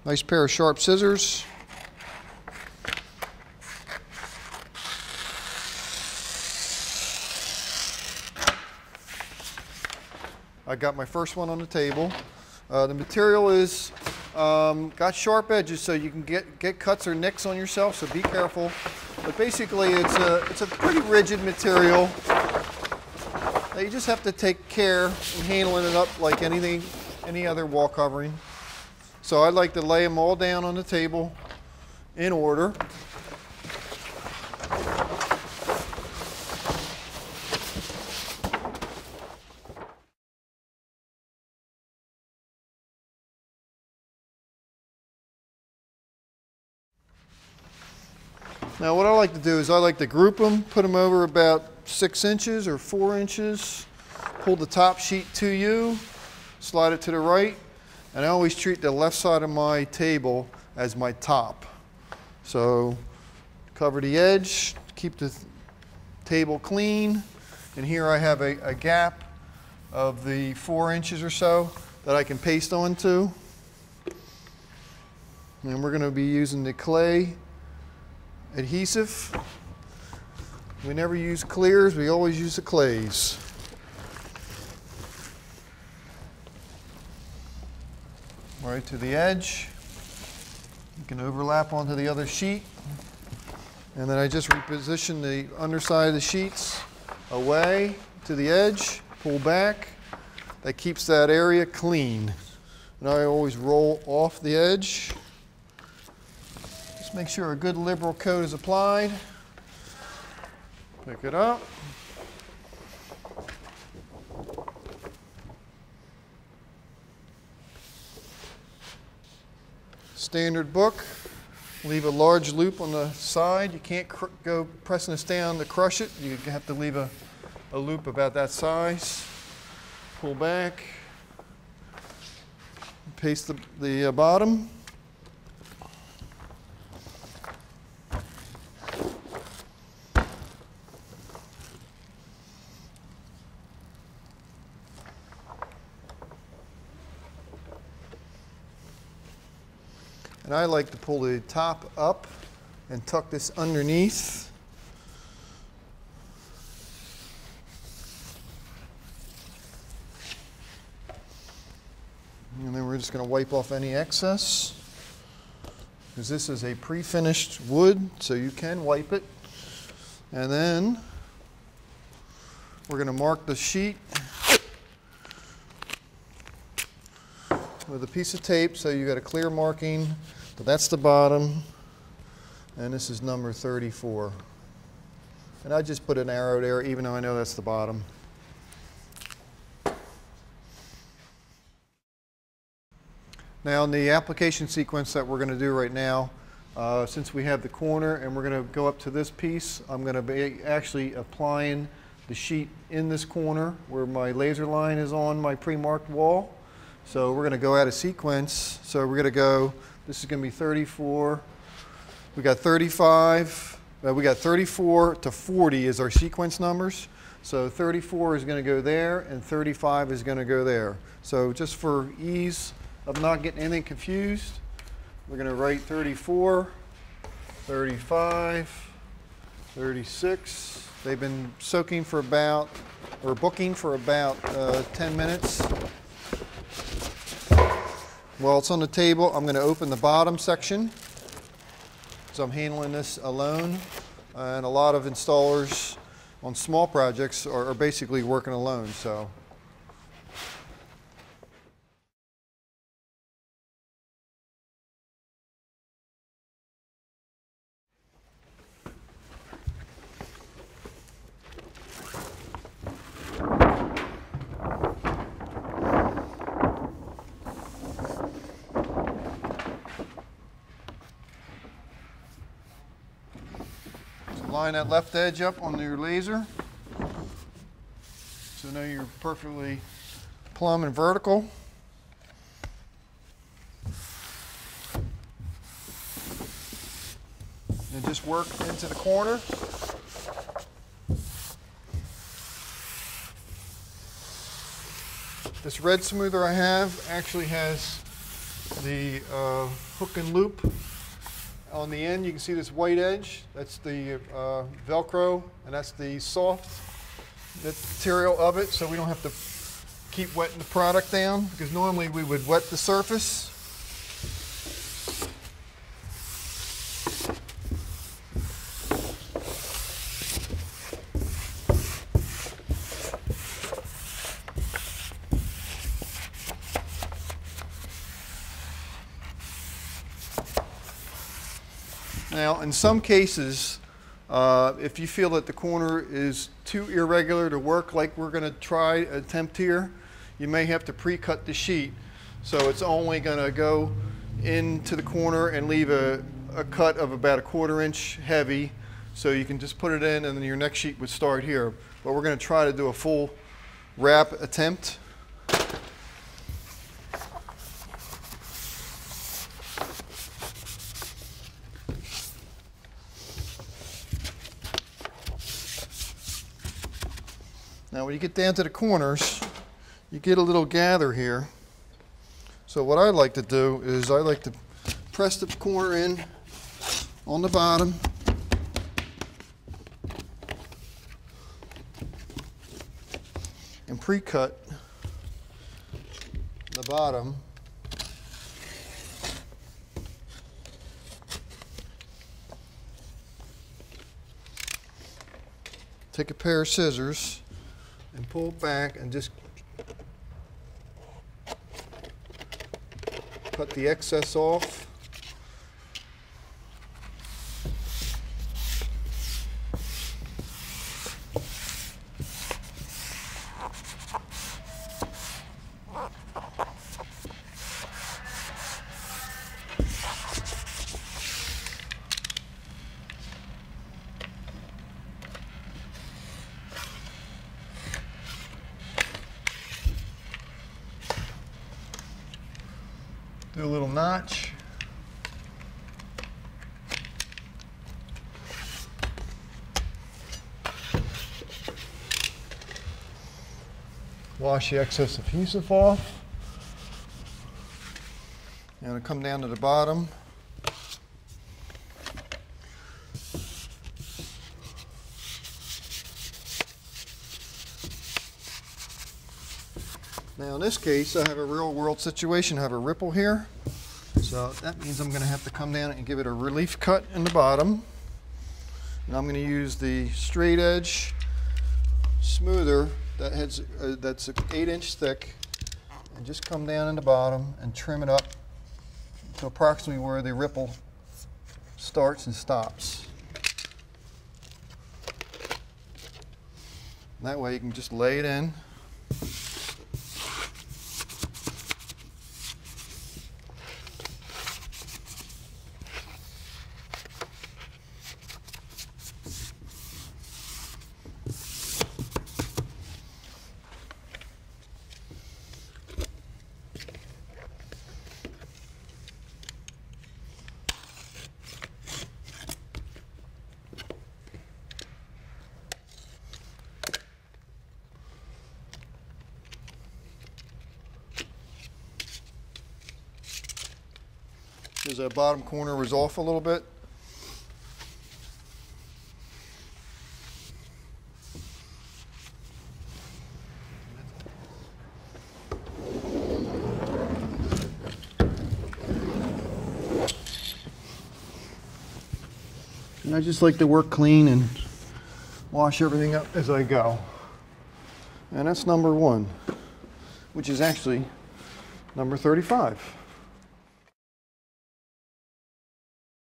Nice pair of sharp scissors. I got my first one on the table. The material is got sharp edges, so you can get cuts or nicks on yourself, so be careful. But basically it's a pretty rigid material that you just have to take care in handling it up like any other wall covering. So I like to lay them all down on the table in order. Now what I like to do is I like to group them, put them over about 6 inches or 4 inches, pull the top sheet to you, slide it to the right, and I always treat the left side of my table as my top. So cover the edge, keep the table clean, and here I have a gap of the 4 inches or so that I can paste onto. And we're going to be using the clay adhesive. We never use clears, we always use the clays. Right to the edge. You can overlap onto the other sheet. And then I just reposition the underside of the sheets away to the edge, pull back. That keeps that area clean. And I always roll off the edge. Make sure a good liberal coat is applied. Pick it up. Standard book. Leave a large loop on the side. You can't go pressing this down to crush it. You have to leave a loop about that size. Pull back. Paste the bottom. And I like to pull the top up and tuck this underneath. And then we're just going to wipe off any excess, because this is a pre-finished wood, so you can wipe it. And then we're going to mark the sheet with a piece of tape, so you got a clear marking. So that's the bottom, and this is number 34. And I just put an arrow there, even though I know that's the bottom. Now in the application sequence that we're going to do right now, since we have the corner and we're going to go up to this piece, I'm going to be actually applying the sheet in this corner where my laser line is on my pre-marked wall. So we're going to go out of sequence. So we're going to go, this is going to be 34. We got 35. We got 34 to 40 is our sequence numbers. So 34 is going to go there and 35 is going to go there. So just for ease of not getting anything confused, we're going to write 34, 35, 36. They've been soaking for about, or booking for about 10 minutes. While it's on the table, I'm going to open the bottom section, so I'm handling this alone. And a lot of installers on small projects are basically working alone. So. Line that left edge up on your laser, so now you're perfectly plumb and vertical. And just work into the corner. This red smoother I have actually has the hook and loop. On the end, you can see this white edge. That's the Velcro, and that's the soft material of it, so we don't have to keep wetting the product down, because normally we would wet the surface. Now, in some cases, if you feel that the corner is too irregular to work like we're going to attempt here, you may have to pre-cut the sheet, so it's only going to go into the corner and leave a cut of about 1/4 inch heavy, so you can just put it in and then your next sheet would start here. But we're going to try to do a full wrap attempt. Now when you get down to the corners, you get a little gather here. So what I like to do is I like to press the corner in on the bottom. And pre-cut the bottom. Take a pair of scissors and pull it back and just cut the excess off. Do a little notch. Wash the excess adhesive off. And it'll come down to the bottom. Now in this case, I have a real world situation. I have a ripple here. So that means I'm going to have to come down and give it a relief cut in the bottom. And I'm going to use the straight edge smoother that's 1/8 inch thick, and just come down in the bottom and trim it up to approximately where the ripple starts and stops. And that way you can just lay it in. Because that bottom corner was off a little bit. And I just like to work clean and wash everything up as I go. And that's number 1, which is actually number 35.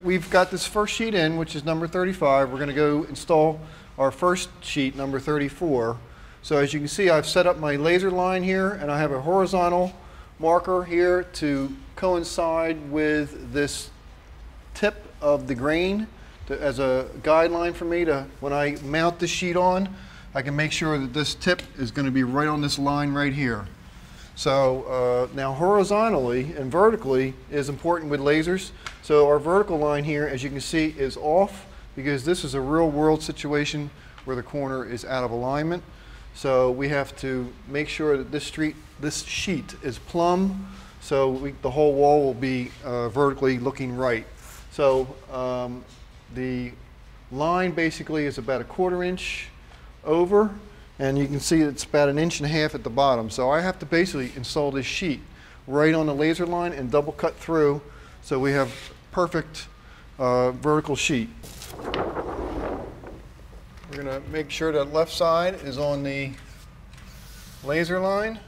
We've got this first sheet in, which is number 35. We're going to go install our first sheet, number 34. So as you can see, I've set up my laser line here, and I have a horizontal marker here to coincide with this tip of the grain as a guideline for me to, when I mount the sheet on, I can make sure that this tip is going to be right on this line right here. So now horizontally and vertically is important with lasers. So our vertical line here, as you can see, is off because this is a real world situation where the corner is out of alignment. So we have to make sure that this sheet is plumb so the whole wall will be vertically looking right. So the line basically is about 1/4 inch over, and you can see it's about 1.5 inches at the bottom. So I have to basically install this sheet right on the laser line and double cut through so we have perfect vertical sheet. We're going to make sure that left side is on the laser line.